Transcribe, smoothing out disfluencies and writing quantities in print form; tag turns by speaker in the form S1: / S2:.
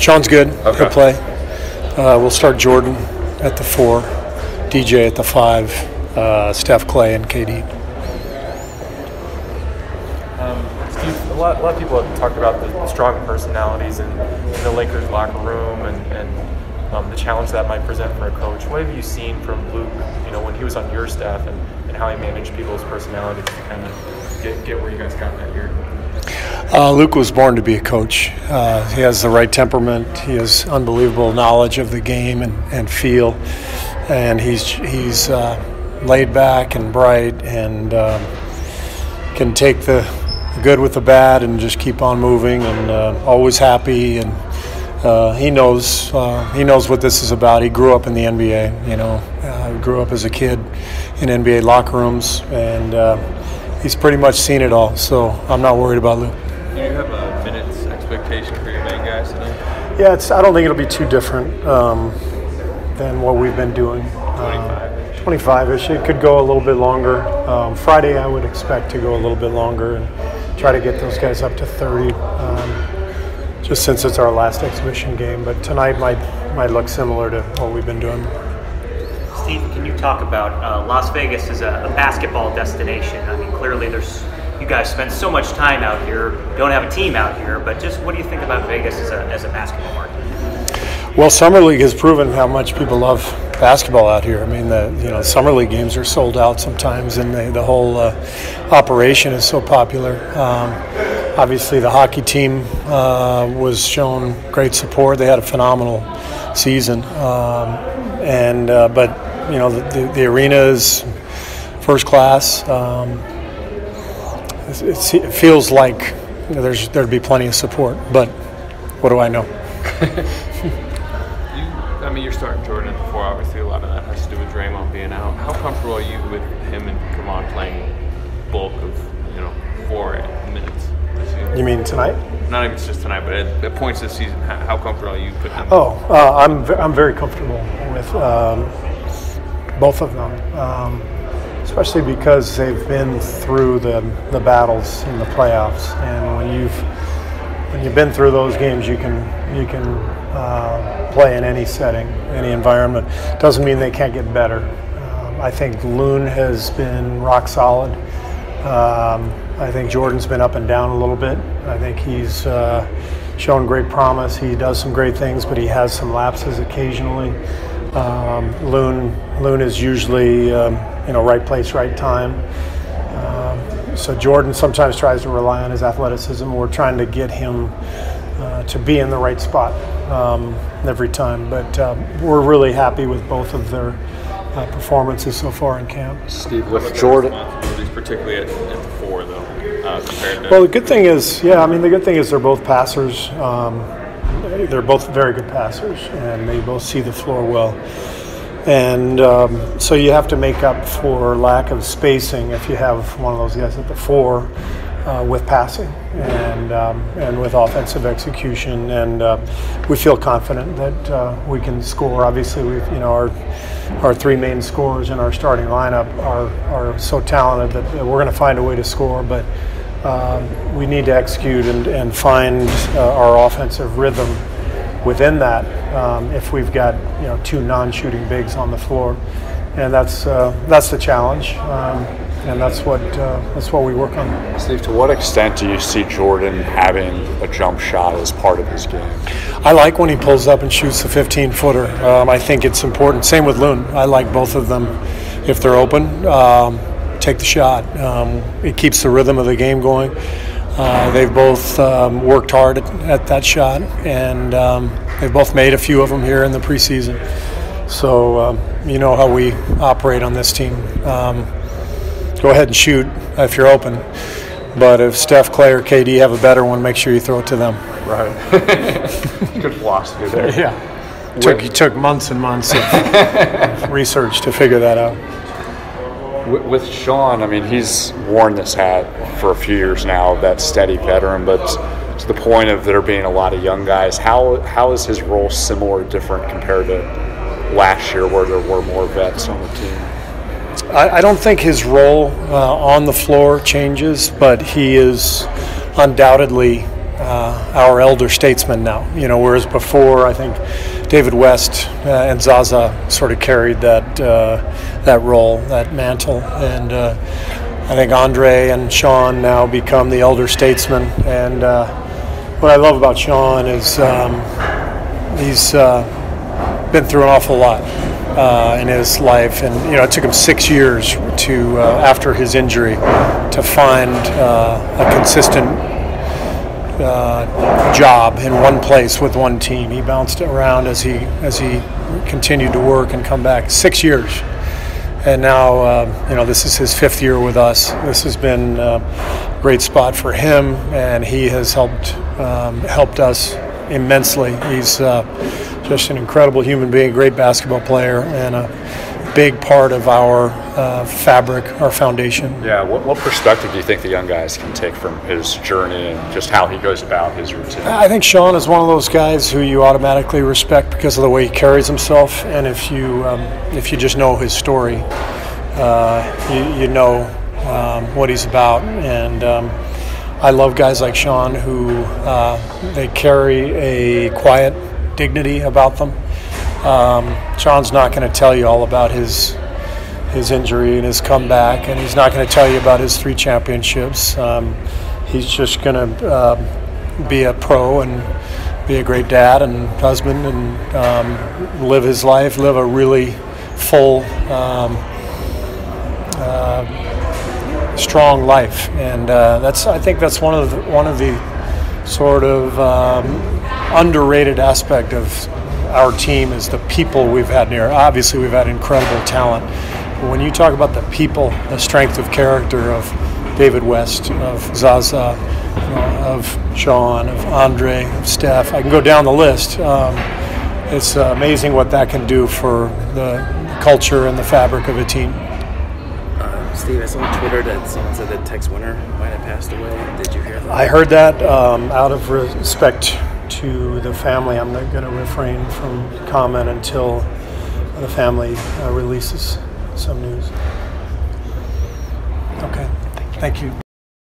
S1: Sean's good.
S2: Okay.
S1: He'll play. We'll start Jordan at the 4, DJ at the 5, Steph, Clay, and KD.
S3: Steve, a lot of people have talked about the strong personalities in the Lakers locker room and the challenge that might present for a coach. What have you seen from Luke, when he was on your staff and how he managed people's personalities to kind of get where you guys got that year?
S1: Luke was born to be a coach. He has the right temperament. He has unbelievable knowledge of the game and feel, and he's laid back and bright and can take the good with the bad and just keep on moving and always happy. And he knows what this is about. He grew up in the NBA. Grew up as a kid in NBA locker rooms, and he's pretty much seen it all. So I'm not worried about Luke.
S2: Do you have a minutes expectation for your main guys tonight?
S1: Yeah, I don't think it'll be too different than what we've been doing. 25-ish. It could go a little bit longer. Friday, I would expect to go a little bit longer and try to get those guys up to 30, just since it's our last exhibition game. But tonight might look similar to what we've been doing.
S4: Steve, can you talk about Las Vegas as a basketball destination? I mean, clearly you guys spend so much time out here, don't have a team out here, but just what do you think about Vegas as a basketball market?
S1: Well, Summer League has proven how much people love basketball out here. I mean, the Summer League games are sold out sometimes, and the whole operation is so popular. Obviously, the hockey team was shown great support. They had a phenomenal season, but the arena is first class. It feels like there'd be plenty of support, but what do I know?
S2: You're starting Jordan at the 4. Obviously, a lot of that has to do with Draymond being out. How comfortable are you with him and Kerr playing bulk of 4 minutes this season?
S1: You mean tonight?
S2: Not even just tonight, but at points this season. How comfortable are you putting them?
S1: I'm very comfortable with both of them, especially because they've been through the battles in the playoffs, and when you've been through those games, you can play in any setting, any environment. Doesn't mean they can't get better. I think Looney has been rock solid. I think Jordan's been up and down a little bit. I think he's shown great promise. He does some great things, but he has some lapses occasionally. Looney is usually right place, right time. So Jordan sometimes tries to rely on his athleticism. We're trying to get him to be in the right spot every time. But we're really happy with both of their performances so far in camp.
S2: Steve, with Jordan, particularly at the 4, though, compared to.
S1: Well, the good thing is they're both passers. They're both very good passers, and they both see the floor well. And so you have to make up for lack of spacing if you have one of those guys at the 4 with passing and with offensive execution. And we feel confident that we can score. Obviously, our 3 main scorers in our starting lineup are so talented that we're going to find a way to score. But we need to execute and find our offensive rhythm within that. If we've got 2 non-shooting bigs on the floor, and that's the challenge, and that's what we work on.
S5: Steve, to what extent do you see Jordan having a jump shot as part of his game?
S1: I like when he pulls up and shoots the 15-footer. I think it's important. Same with Looney. I like both of them. If they're open, take the shot. It keeps the rhythm of the game going. They've both worked hard at that shot, and they've both made a few of them here in the preseason. So you know how we operate on this team. Go ahead and shoot if you're open, but if Steph, Clay, or KD have a better one, make sure you throw it to them.
S5: Right. Good philosophy there.
S1: Yeah. It took months and months of research to figure that out.
S5: With Sean, he's worn this hat for a few years now, that steady veteran, but to the point of there being a lot of young guys, how is his role similar or different compared to last year where there were more vets on the team?
S1: I don't think his role on the floor changes, but he is undoubtedly our elder statesmen now. You know, whereas before I think David West and Zaza sort of carried that role, that mantle, and I think Andre and Sean now become the elder statesmen. And what I love about Sean is he's been through an awful lot in his life, and you know, it took him 6 years to after his injury to find a consistent job in one place with one team. He bounced around as he continued to work and come back. 6 years, and now you know, this is his 5th year with us. This has been a great spot for him, and he has helped us immensely. He's just an incredible human being, a great basketball player, and a big part of our fabric, our foundation.
S5: Yeah, what perspective do you think the young guys can take from his journey and just how he goes about his routine?
S1: I think Sean is one of those guys who you automatically respect because of the way he carries himself, and if you just know his story, you know what he's about. And I love guys like Sean who they carry a quiet dignity about them. Sean's not going to tell you all about his injury and his comeback, and he's not going to tell you about his 3 championships. He's just going to be a pro and be a great dad and husband, and live his life, live a really full, strong life. And I think that's one of the sort of underrated aspect of our team is the people we've had here. Obviously, we've had incredible talent. But when you talk about the people, the strength of character of David West, of Zaza, of Sean, of Andre, of Steph, I can go down the list. It's amazing what that can do for the culture and the fabric of a team.
S6: Steve, I saw on Twitter that someone said that Tex Winter might have passed away. Did you hear that?
S1: I heard that. Out of respect to the family, I'm not going to refrain from comment until the family releases some news. Okay, thank you.